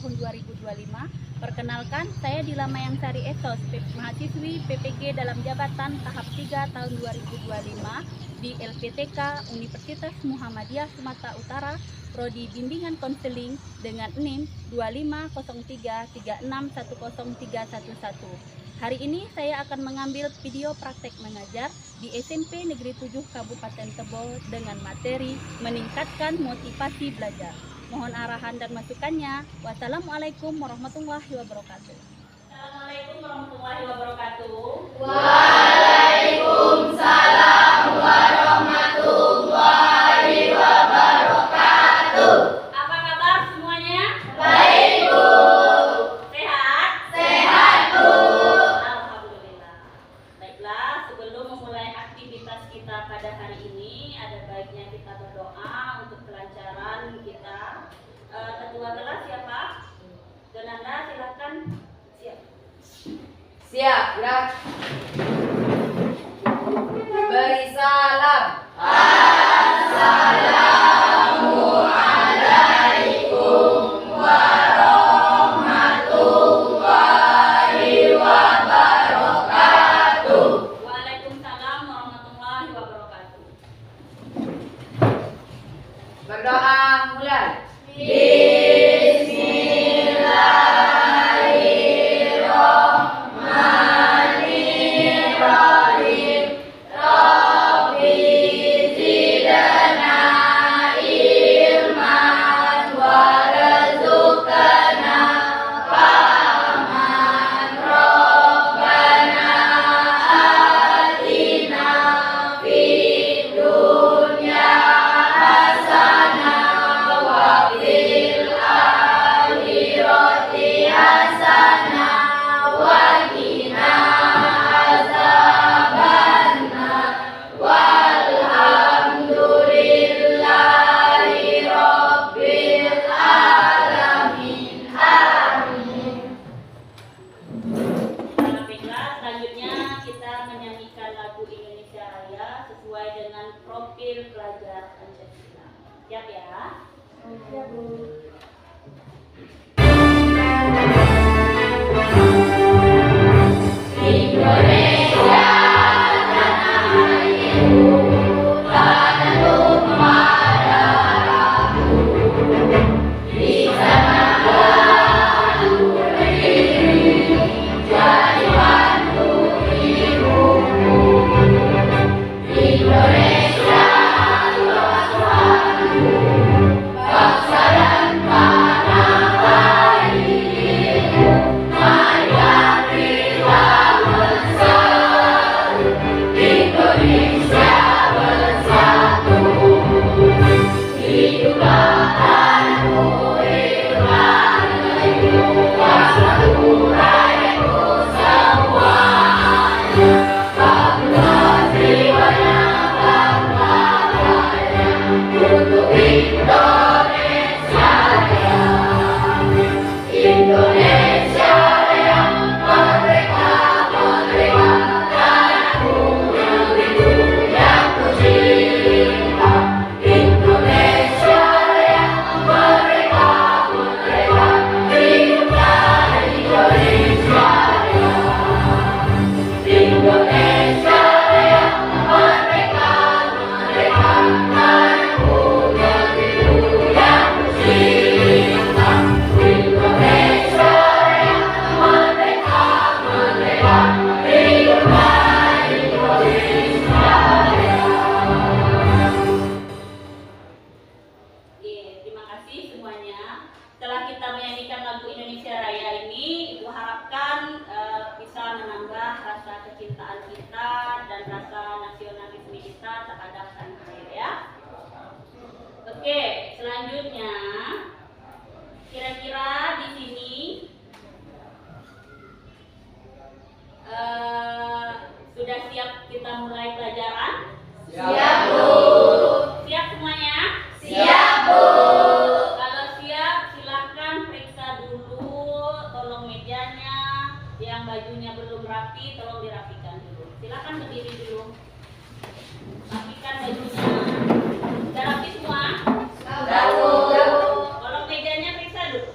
tahun 2025. Perkenalkan, saya Dila Mayangsari Esos, mahasiswi PPG dalam jabatan tahap 3 tahun 2025 di LPTK Universitas Muhammadiyah Sumatera Utara, Prodi Bimbingan Konseling dengan NIM 25033610311. Hari ini saya akan mengambil video praktek mengajar di SMP Negeri 7 Kabupaten Tebo dengan materi meningkatkan motivasi belajar. Mohon arahan dan masukannya. Wassalamualaikum warahmatullahi wabarakatuh. Assalamualaikum warahmatullahi wabarakatuh. Waalaikumsalam warahmatullahi wabarakatuh. Apa kabar semuanya? Baik, Bu. Sehat? Sehat, Bu. Alhamdulillah. Baiklah, sebelum memulai aktivitas kita pada hari ini, ada baiknya kita berdoa untuk kelancaran kita. Ketua kelas siapa? Donanda, silakan. Siap. Siap, gerak. Beri salam. Assalamualaikum warahmatullahi wabarakatuh. Waalaikumsalam warahmatullahi wabarakatuh. Berdoa mulai. Bismillahirrahmanirrahim. Rabbi zidna ilman warzuqna fahman. Rabbana atina fid dunya hasanah wa fil akhirati hasanah wa qina azabannar. Walhamdulillahi rabbil alamin. Amin. Baiklah, selanjutnya kita menyanyikan lagu Indonesia Raya sesuai dengan profil pelajar Pancasila. Siap ya? Siap, Bu. Indonesia tanah airku, tanah tumpah darahku. Di sanalah aku berdiri, jadi bantu ibuku. Indonesia luas Tuhanku, bangsa dan tanah airku. Marilah kita bersatu, Indonesia bersatu. Hiduplah tanahku, hiduplah negeriku, bersatu rakyatku semuanya. Bangga jiwanya, bangga dadanya, untuk Indonesia Raya. Indonesia Raya, merdeka, merdeka, tanahku, negeriku yang ku cinta. Indonesia Raya, merdeka, merdeka, hiduplah Indonesia Raya. Indonesia Raya, merdeka, merdeka, tanahku, negeriku yang ku cinta. Indonesia Raya, merdeka, merdeka, hiduplah Indonesia Raya. Terima kasih semuanya. Setelah kita menyanyikan lagu Indonesia Raya ini, Ibu harapkan bisa menambah rasa kecintaan kita dan rasa nasionalisme kita terhadap tanah air ya. Oke, selanjutnya kira-kira di sini sudah siap kita mulai pelajaran? Siap, Bu. Siap semuanya? Siap, Bu. Kalau siap, silahkan periksa dulu, tolong mejanya, yang bajunya belum rapi, tolong dirapikan dulu. Silahkan berdiri dulu. Rapikan bajunya. Sudah rapi semua? Sudah, Bu. Tolong mejanya periksa dulu.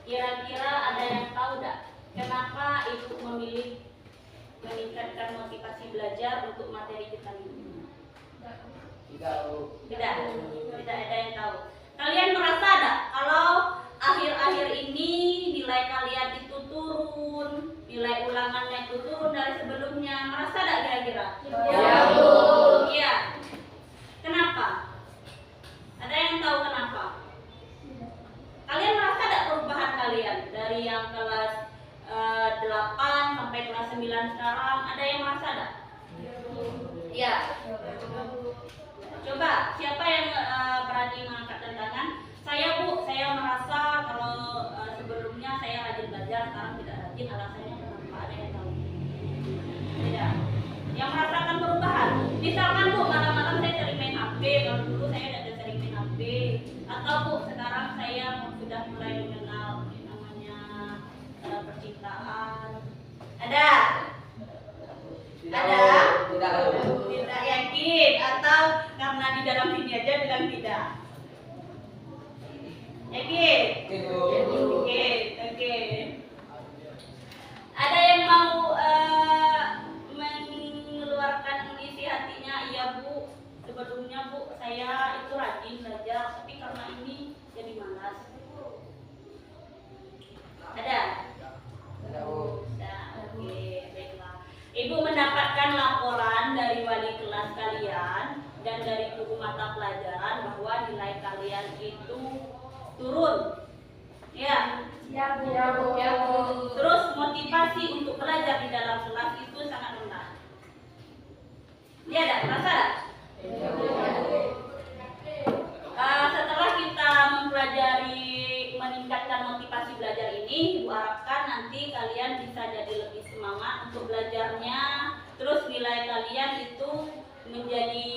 Kira-kira ada yang tahu tidak kenapa Ibu memilih meningkatkan motivasi belajar untuk materi kita ini? Tidak ada yang tahu. Kalian merasa tidak kalau akhir-akhir ini nilai kalian itu turun, nilai ulangannya itu turun dari sebelumnya? Merasa tidak kira-kira? Ya, Bu. Iya. Kenapa? Ada yang tahu kenapa? Kalian merasa tidak perubahan kalian dari yang kelas 8 sampai kelas 9 sekarang? Ada yang merasa tidak? Iya. Coba, siapa yang berani mengangkat tangan? Saya, Bu, saya merasa kalau sebelumnya saya rajin belajar, sekarang tidak rajin. Alasannya kenapa? Ada yang tahu? Tidak. Yang merasakan perubahan. Misalkan, Bu, malam-malam saya sering main HP. Kalau dulu saya tidak sering main HP. Atau, Bu, sekarang saya sudah mulai mengenal yang namanya percintaan. Ada? Ada? Tidak yakin? Atau karena di dalam sini aja bilang tidak? Yakin? Oke. Ada yang mau mengeluarkan isi hatinya? Iya, Bu, sebelumnya, Bu, saya itu rajin belajar, tapi karena ini jadi malas. Ada? Oke, baiklah. Ibu mendapatkan laporan dari wali kelas kalian dan dari guru mata pelajaran bahwa nilai kalian itu turun. Ya. Ya, Bu. Terus motivasi untuk belajar di dalam kelas itu sangat rendah. Iya, ada merasa ada? Setelah kita mempelajari meningkatkan motivasi belajar ini, Ibu harapkan nanti kalian bisa jadi lebih semangat untuk belajarnya. Terus nilai kalian itu menjadi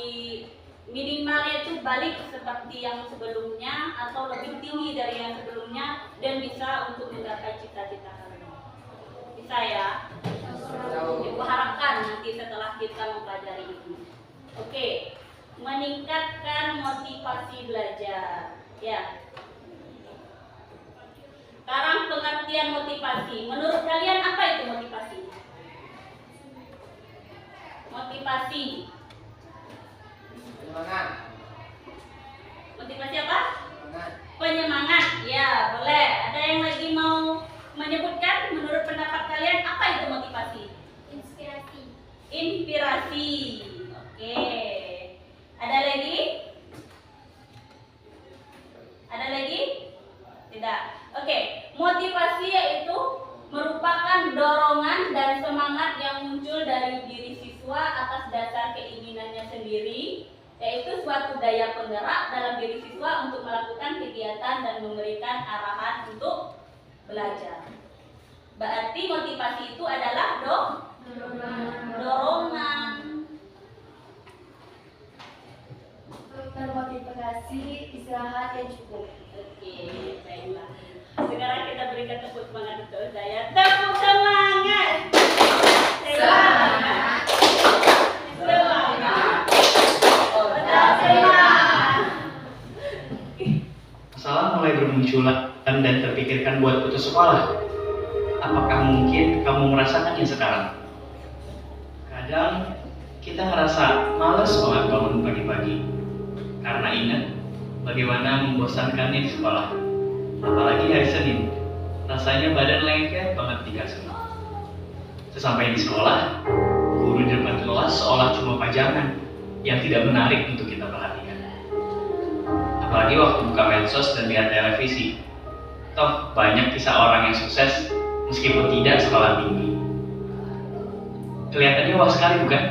minimalnya itu balik seperti yang sebelumnya atau lebih tinggi dari yang sebelumnya dan bisa untuk menggapai cita-cita kalian. Bisa ya? Ibu harapkan nanti setelah kita mempelajari ini. Oke, meningkatkan motivasi belajar. Ya. Sekarang pengertian motivasi. Menurut kalian apa itu motivasi? Motivasi. Motivasi apa? Penyemangat. Ya, boleh. Ada yang lagi mau menyebutkan menurut pendapat kalian apa itu motivasi? Inspirasi. Oke. Ada lagi? Ada lagi? Tidak. Oke. Motivasi yaitu merupakan dorongan dan semangat yang muncul dari diri siswa atas dasar keinginannya sendiri, yaitu suatu daya penggerak dalam diri siswa untuk melakukan kegiatan dan memberikan arahan untuk belajar. Berarti motivasi itu adalah dorongan. Termotivasi, istirahat yang cukup. Oke, baiklah. Sekarang kita berikan tepuk semangat untuk saya. Tepuk semangat. Semangat. Masalah mulai bermunculan dan terpikirkan buat putus sekolah. Apakah mungkin kamu merasakannya sekarang? Kadang kita ngerasa malas banget bangun pagi-pagi karena ingat bagaimana membosankannya di sekolah. Apalagi hari Senin, rasanya badan lengket banget di kasur. Sesampai di sekolah, guru di depan kelas seolah cuma pajangan yang tidak menarik untuk kita perhatikan. Apalagi waktu buka medsos dan lihat televisi. Toh banyak kisah orang yang sukses meskipun tidak sekolah tinggi. Kelihatannya wah sekali, bukan?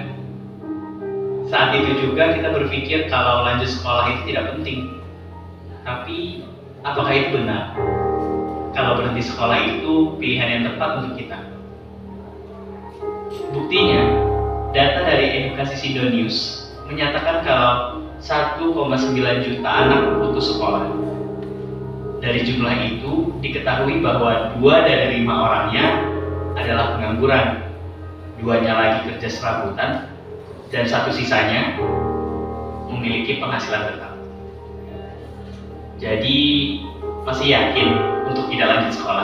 Saat itu juga kita berpikir kalau lanjut sekolah itu tidak penting. Tapi apakah itu benar? Kalau berhenti sekolah itu pilihan yang tepat untuk kita. Buktinya, data dari Edukasi Sindo News menyatakan kalau 1,9 juta anak putus sekolah. Dari jumlah itu diketahui bahwa 2 dari 5 orangnya adalah pengangguran, 2-nya lagi kerja serabutan, dan 1 sisanya memiliki penghasilan tetap. Jadi masih yakin untuk tidak lanjut sekolah?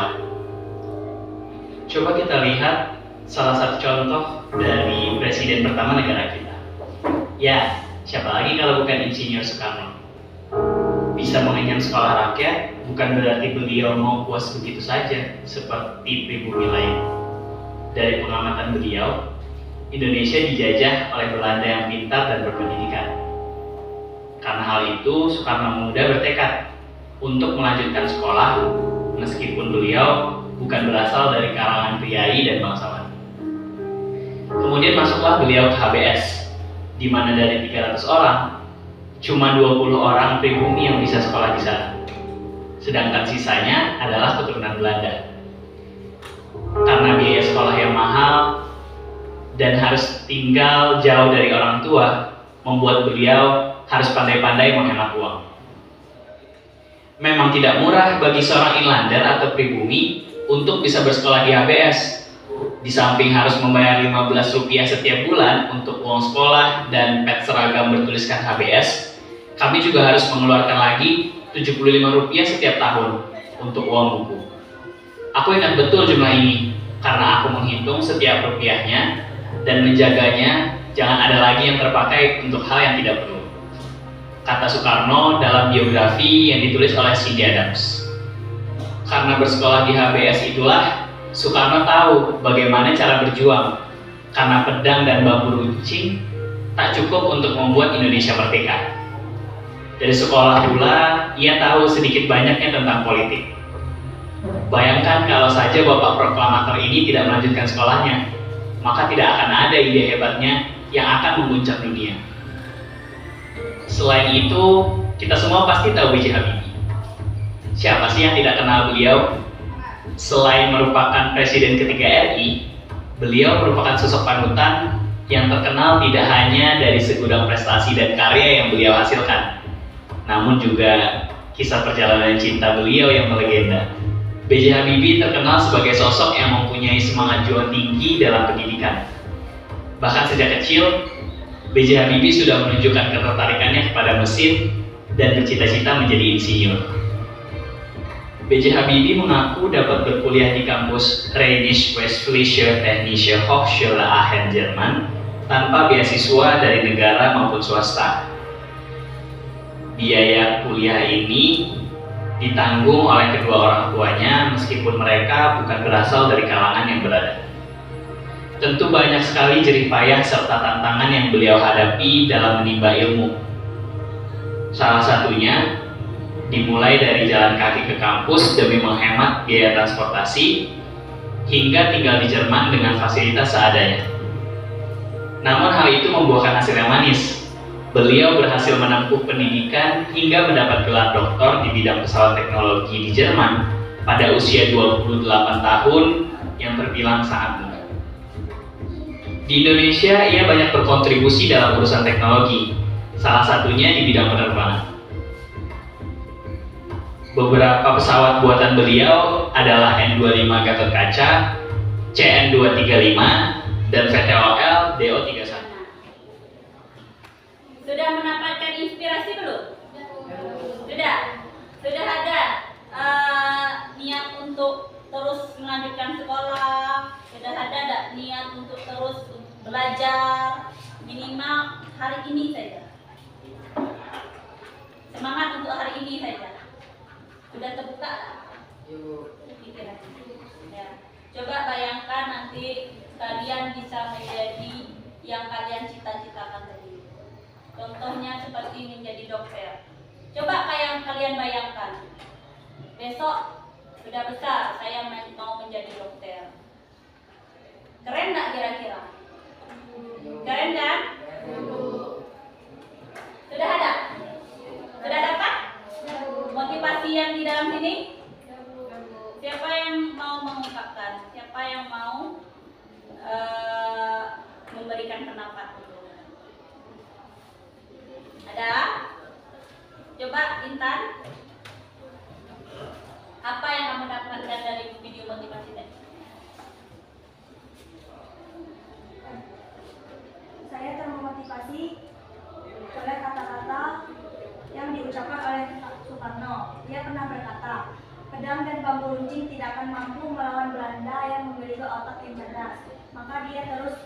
Coba kita lihat salah satu contoh dari presiden pertama negara kita. Ya, siapa lagi kalau bukan Insinyur Soekarno. Bisa mengenyam sekolah rakyat bukan berarti beliau mau puas begitu saja seperti pribumi lain. Dari pengamatan beliau, Indonesia dijajah oleh Belanda yang pintar dan berpendidikan. Karena hal itu, Soekarno Muda bertekad untuk melanjutkan sekolah meskipun beliau bukan berasal dari kalangan priai dan bangsawan. Kemudian masuklah beliau ke HBS, di mana dari 300 orang, cuma 20 orang pribumi yang bisa sekolah di sana. Sedangkan sisanya adalah keturunan Belanda. Karena biaya sekolah yang mahal dan harus tinggal jauh dari orang tua, membuat beliau harus pandai-pandai menghemat uang. Memang tidak murah bagi seorang inlander atau pribumi untuk bisa bersekolah di HBS. Di samping harus membayar Rp15 setiap bulan untuk uang sekolah dan pet seragam bertuliskan HBS, kami juga harus mengeluarkan lagi Rp75 setiap tahun untuk uang buku. Aku ingat betul jumlah ini karena aku menghitung setiap rupiahnya dan menjaganya jangan ada lagi yang terpakai untuk hal yang tidak perlu. Kata Soekarno dalam biografi yang ditulis oleh Cindy Adams. Karena bersekolah di HBS itulah Soekarno tahu bagaimana cara berjuang. Karena pedang dan bambu runcing tak cukup untuk membuat Indonesia merdeka. Dari sekolah pula ia tahu sedikit banyaknya tentang politik. Bayangkan kalau saja bapak proklamator ini tidak melanjutkan sekolahnya, maka tidak akan ada ide hebatnya yang akan mengguncang dunia. Selain itu, kita semua pasti tahu B.J. Habibie. Siapa sih yang tidak kenal beliau? Selain merupakan presiden ketiga RI, beliau merupakan sosok panutan yang terkenal tidak hanya dari segudang prestasi dan karya yang beliau hasilkan, namun juga kisah perjalanan cinta beliau yang melegenda. B.J. Habibie terkenal sebagai sosok yang mempunyai semangat juang tinggi dalam pendidikan. Bahkan sejak kecil, B.J. Habibie sudah menunjukkan ketertarikannya kepada mesin dan bercita-cita menjadi insinyur. B.J. Habibie mengaku dapat berkuliah di kampus Rheinisch-Westfälische Technische Hochschule Aachen, Jerman, tanpa beasiswa dari negara maupun swasta. Biaya kuliah ini ditanggung oleh kedua orang tuanya meskipun mereka bukan berasal dari kalangan yang berada. Tentu banyak sekali jerih payah serta tantangan yang beliau hadapi dalam menimba ilmu. Salah satunya dimulai dari jalan kaki ke kampus demi menghemat biaya transportasi hingga tinggal di Jerman dengan fasilitas seadanya. Namun hal itu membuahkan hasil yang manis. Beliau berhasil menempuh pendidikan hingga mendapat gelar doktor di bidang pesawat teknologi di Jerman pada usia 28 tahun yang terbilang sangat muda. Di Indonesia, ia banyak berkontribusi dalam urusan teknologi, salah satunya di bidang penerbangan. Beberapa pesawat buatan beliau adalah N25 Gatot-Kaca, CN235, dan VTOL DO31. Sudah mendapatkan inspirasi belum? Sudah? Sudah ada niat untuk terus melanjutkan sekolah? Sudah ada niat untuk terus belajar? Minimal hari ini saja. Semangat untuk hari ini saja. Sudah terbuka? Ya. Coba bayangkan nanti kalian bisa menjadi yang kalian cita-citakan tadi. Contohnya seperti menjadi dokter. Coba kayak kalian bayangkan, besok sudah besar, saya mau menjadi dokter. Keren nggak kira-kira? Keren kan? Sudah ada? Sudah dapat? Motivasi yang di dalam sini? Siapa yang mau mengungkapkan? Siapa yang mau memberikan pendapat? Ada? Coba Intan, apa yang kamu dapatkan dari video motivasi tadi? Saya termotivasi oleh kata-kata yang diucapkan oleh Soekarno. Dia pernah berkata, pedang dan bambu runcing kucing tidak akan mampu melawan Belanda yang memiliki otak yang cerdas. Maka dia terus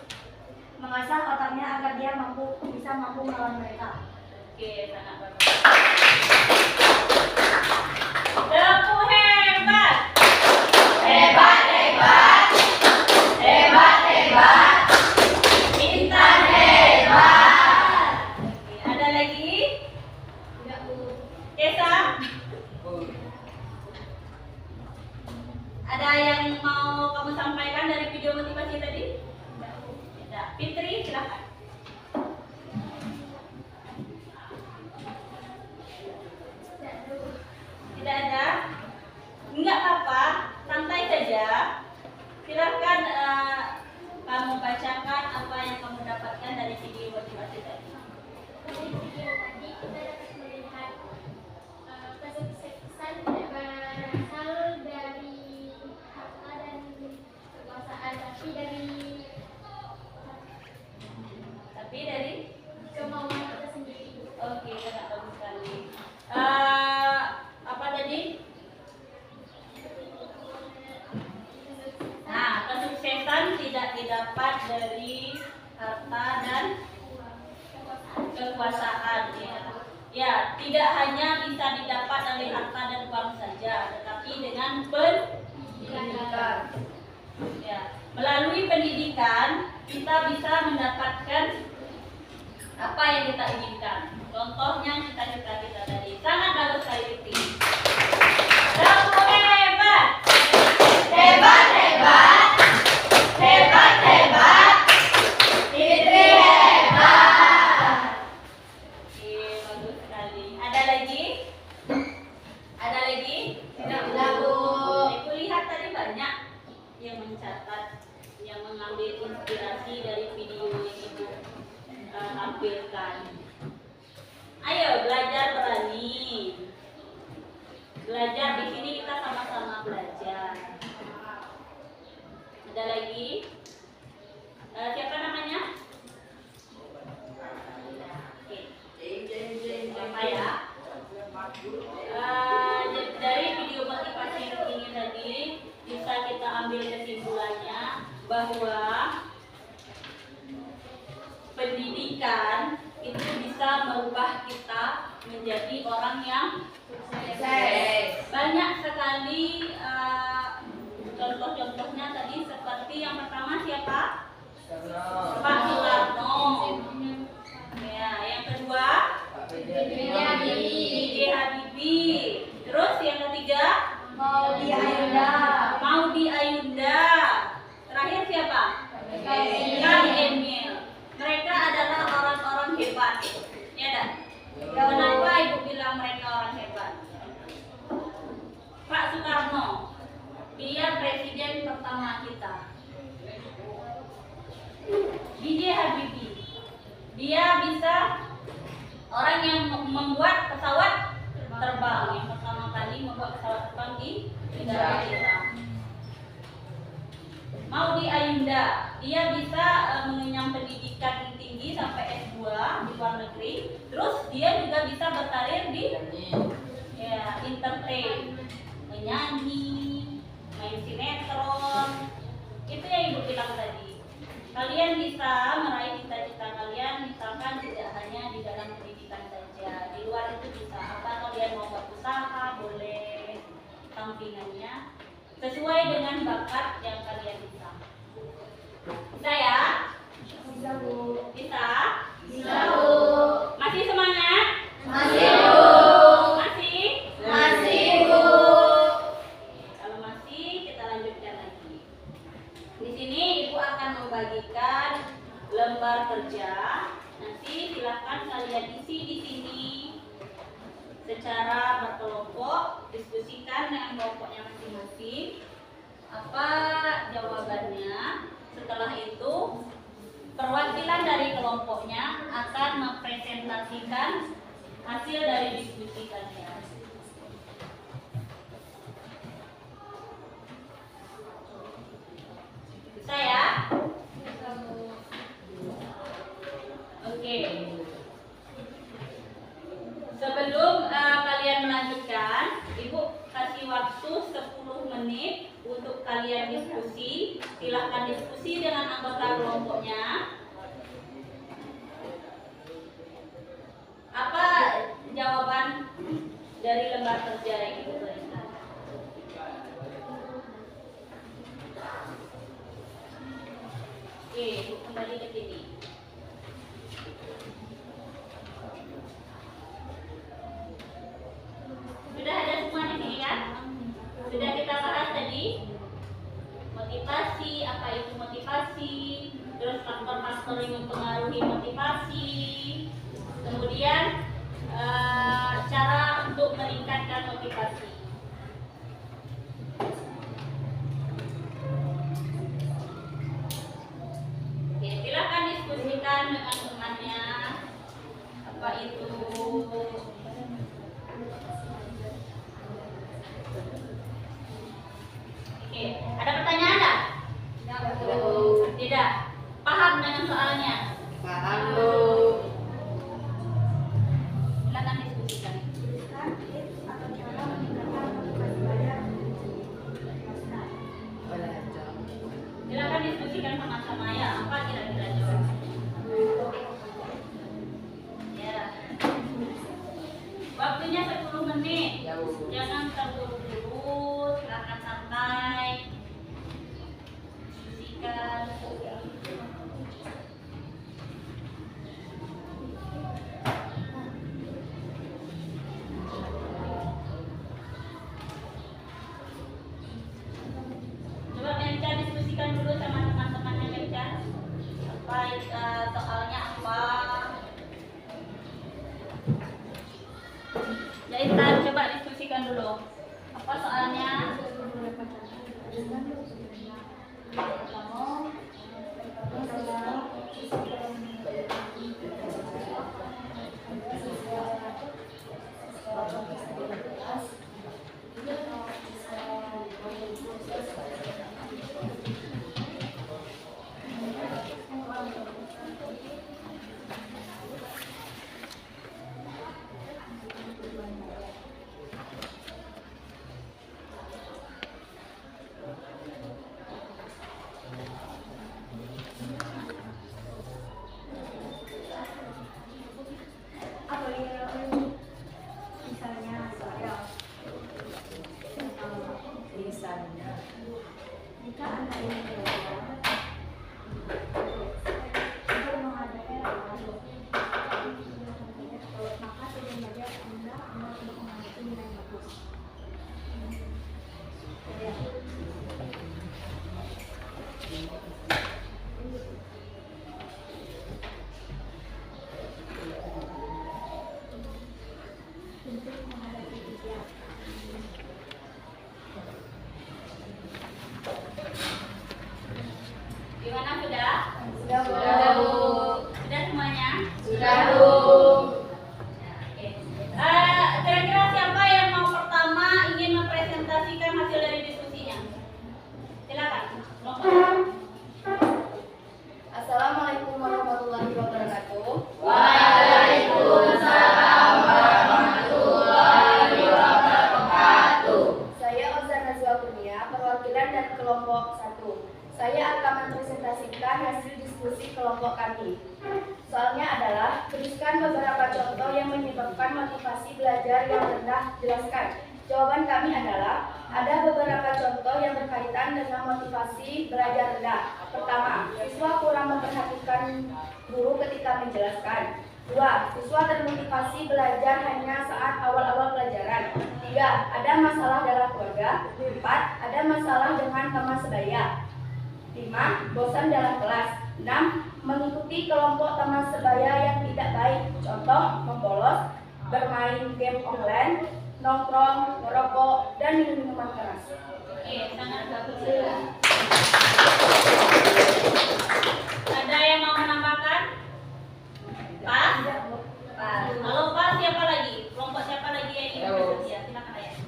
mengasah otaknya agar dia bisa mampu melawan mereka. Oke, sangat bagus. Tepuk hebat. Hebat, hebat. Hebat, hebat. Intan hebat. Oke, ada lagi? Tidak, Bu. Esa? Ada yang mau kamu sampaikan dari video motivasi tadi? Tidak. Fitri, silakan. Tidak ada? Enggak apa-apa, santai saja. Silakan kamu bacakan apa yang kamu dapatkan dari video motivasi tadi. Dari video tadi kita dapat melihat kesuksesan tidak berasal dari harta dan kekuasaan, tapi dari kemauan kita sendiri. Oke, sangat bagus sekali. Apa tadi? Nah, kesuksesan tidak didapat dari harta dan kekuasaan. Ya, tidak hanya bisa didapat dari harta dan uang saja, tetapi dengan pendidikan. Ya, melalui pendidikan kita bisa mendapatkan apa yang kita inginkan. Contohnya cita-cita kita tadi. Sangat bagus sekali, Fitri. Tepuk hebat. Hebat, hebat. Hebat, hebat. Fitri hebat. Oke, bagus sekali. Ada lagi? Ada lagi? Tidak, Bu. Aku lihat tadi banyak yang mencatat, yang mengambil inspirasi dari video yang Ibu tampilkan. Ayo belajar berani. Belajar di sini kita sama-sama belajar. Ada lagi? Siapa namanya? Oke. Apa ya? Dari video motivasi ini tadi bisa kita ambil kesimpulannya bahwa pendidikan itu bisa merubah kita menjadi orang yang Sukses. banyak sekali. Contoh-contohnya tadi seperti yang pertama siapa? Pak Soekarno. Ya, yang kedua B.J. Habibie. Terus yang ketiga Maudi Ayunda. Maudi Ayunda. Terakhir siapa? Kang Emil. Mereka adalah orang-orang hebat. Ya dah. Kenapa Ibu bilang mereka orang hebat? Pak Soekarno, dia presiden pertama kita. B.J. Habibie, dia bisa orang yang membuat pesawat terbang, yang pertama kali membuat pesawat terbang di negara kita. Maudi Ayunda, dia bisa mengenyam pendidikan tinggi sampai S2 di luar negeri. Terus dia juga bisa berkarir di entertain, menyanyi, main sinetron. Itu yang Ibu bilang tadi. Kalian bisa meraih cita-cita kalian, misalkan tidak hanya di dalam pendidikan saja. Di luar itu bisa apa? Kalian mau buat usaha, boleh sampingannya sesuai dengan bakat yang kalian bisa. Bisa ya? Bisa, Bu. Bisa? Bisa, Bu. Masih semangat? Masih, Bu. Masih? Masih, Bu. Kalau masih, kita lanjutkan lagi. Di sini Ibu akan membagikan lembar kerja. Nanti silakan kalian isi di sini secara berkelompok, diskusikan dengan kelompoknya masing-masing. Apa jawabannya? Setelah itu, perwakilan dari kelompoknya akan mempresentasikan hasil dari diskusi kalian. Bisa ya? Oke. Sebelum kalian melanjutkan, Ibu kasih waktu 10 menit menit untuk kalian diskusi. Silahkan diskusi dengan anggota kelompoknya. Apa jawaban dari lembar kerja yang Ibu berikan? Oke, Ibu kembali ke sini. Sudah ada semua di sini kan? Sudah kita bahas tadi motivasi, apa itu motivasi, terus faktor-faktor yang mempengaruhi motivasi, kemudian cara untuk meningkatkan motivasi. Oke, silakan diskusikan dengan temannya apa itu. Oke, ada pertanyaan enggak? Tidak. Paham dengan soalnya? Paham, Bu. Silakan diskusikan. Tuliskan tips atau cara meningkatkan motivasi belajar. Silakan diskusikan sama-sama ya. Apa kira-kira jawabannya? Ya. Waktunya 10 menit. Jangan terburu-buru. Silakan santai. Diskusikan. Coba Melika diskusikan dulu sama teman-temannya Melika. Apa soalnya apa? Ya Intan, coba diskusikan dulu. Apa soalnya? Misalnya jika Anda ingin belajar untuk menghadapi rancangan, maka tidak belajar Anda untuk menghadapi nilai bagus. Untuk menghadapi ujian. Gimana sudah? Sudah, Bu. Sudah semuanya? Sudah, Bu. Oke. Kira-kira siapa yang mau pertama ingin mempresentasikan hasil dari diskusinya? Silakan. Assalamualaikum warahmatullahi wabarakatuh. Waalaikumsalam warahmatullahi wabarakatuh. Saya Ozan Nazwa Kurnia, perwakilan dari kelompok 1. Saya akan mempresentasikan hasil diskusi kelompok kami. Soalnya adalah, tuliskan beberapa contoh yang menyebabkan motivasi belajar yang rendah, jelaskan. Jawaban kami adalah, ada beberapa contoh yang berkaitan dengan motivasi belajar rendah. Pertama, siswa kurang memperhatikan guru ketika menjelaskan. 2. Siswa termotivasi belajar hanya saat awal-awal pelajaran. 3. Ada masalah dalam keluarga. 4. Ada masalah dengan teman sebaya. 5. Bosan dalam kelas. 6. Mengikuti kelompok teman sebaya yang tidak baik. Contoh, membolos, bermain game online, nongkrong, merokok, dan minum minuman keras. Oke, sangat bagus ya. Ada yang mau menambahkan? Pas? Pas. Kalau pas siapa lagi? Kelompok siapa lagi yang ingin bersedia? Silakan Ayah.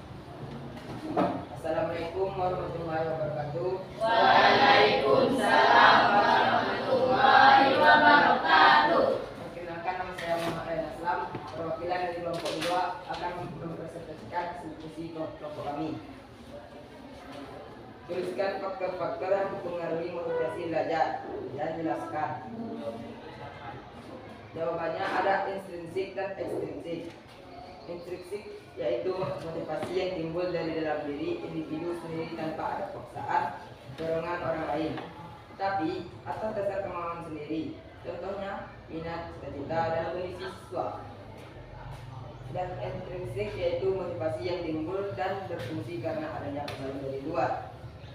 Assalamualaikum warahmatullahi wabarakatuh. Waalaikumsalam warahmatullahi wabarakatuh. Perkenalkan, nama saya Muhammad Ryan Aslam, perwakilan dari kelompok 2 akan mempresentasikan hasil diskusi kelompok kami. Tuliskan faktor-faktor yang mempengaruhi motivasi belajar dan jelaskan. Jawabannya ada intrinsik dan ekstrinsik. Intrinsik yaitu motivasi yang timbul dari dalam diri individu sendiri tanpa ada paksaan, dorongan orang lain, tapi atas dasar kemauan sendiri. Contohnya minat, cita-cita, dan kondisi siswa. Dan intrinsik yaitu motivasi yang timbul dan berfungsi karena adanya pengaruh dari luar.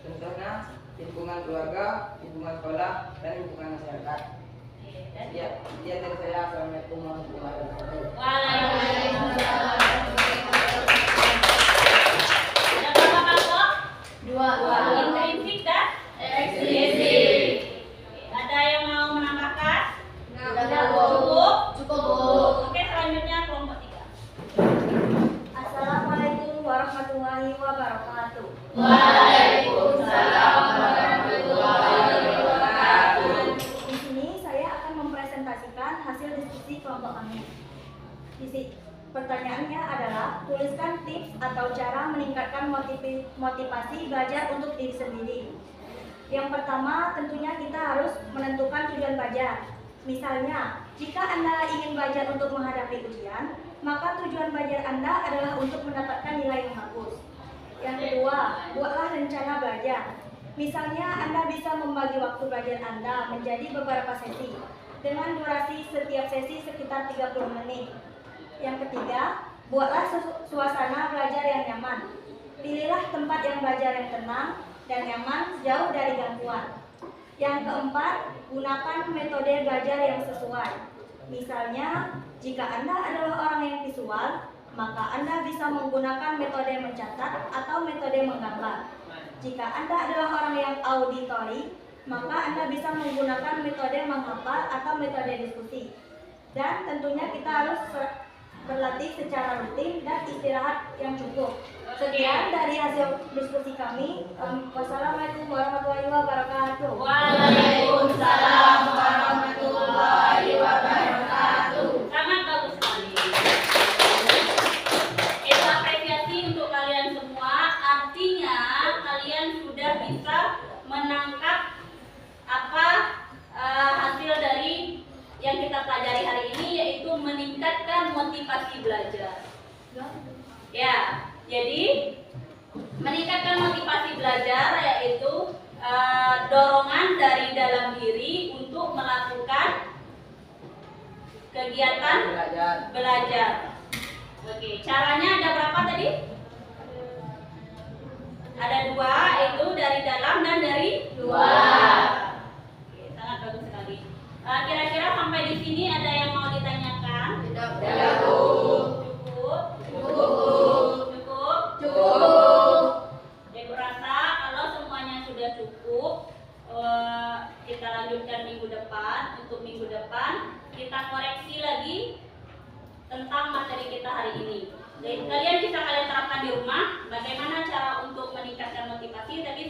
Contohnya lingkungan keluarga, lingkungan sekolah, dan lingkungan masyarakat. Ya, sekian dari saya. Assalamualaikum warahmatullahi wabarakatuh. Waalaikumsalam. Ada berapa kelompok? Dua. Intrinsik dan Ekstrinsik. Ada yang mau menambahkan? Cukup. Cukup, Bu. Oke, selanjutnya kelompok 3. Assalamualaikum warahmatullahi wabarakatuh. Waalaikumsalam warahmatullahi wabarakatuh. Di sini saya akan mempresentasikan hasil diskusi kelompok kami. Pertanyaannya adalah tuliskan tips atau cara meningkatkan motivasi belajar untuk diri sendiri. Yang pertama, tentunya kita harus menentukan tujuan belajar. Misalnya, jika Anda ingin belajar untuk menghadapi ujian, maka tujuan belajar Anda adalah untuk mendapatkan nilai yang bagus. Yang kedua, buatlah rencana belajar. Misalnya, Anda bisa membagi waktu belajar Anda menjadi beberapa sesi, dengan durasi setiap sesi sekitar 30 menit. Yang ketiga, buatlah suasana belajar yang nyaman. Pilihlah tempat yang belajar yang tenang dan nyaman, jauh dari gangguan. Yang keempat, gunakan metode belajar yang sesuai. Misalnya, jika Anda adalah orang yang visual, maka Anda bisa menggunakan metode mencatat atau metode menggambar. Jika Anda adalah orang yang auditori, maka Anda bisa menggunakan metode menghafal atau metode diskusi. Dan tentunya kita harus berlatih secara rutin dan istirahat yang cukup. Sekian dari hasil diskusi kami. Wassalamualaikum warahmatullahi wabarakatuh. Waalaikumsalam warahmatullahi wabarakatuh. Sangat bagus sekali. Kita apresiasi untuk kalian semua. Artinya kalian sudah bisa menangkap apa hasil dari yang kita pelajari hari ini, yaitu meningkatkan motivasi belajar. Ya, jadi meningkatkan motivasi belajar yaitu dorongan dari dalam diri untuk melakukan kegiatan belajar. Oke, caranya ada berapa tadi? Ada 2, itu dari dalam dan dari luar. Oke, sangat bagus sekali. Kira-kira sampai di sini ada yang mau ditanyakan? Cukup. Ibu rasa kalau semuanya sudah cukup, kita lanjutkan minggu depan. Untuk minggu depan kita koreksi lagi tentang materi kita hari ini. Jadi kalian bisa terapkan di rumah bagaimana cara untuk meningkatkan motivasi, tapi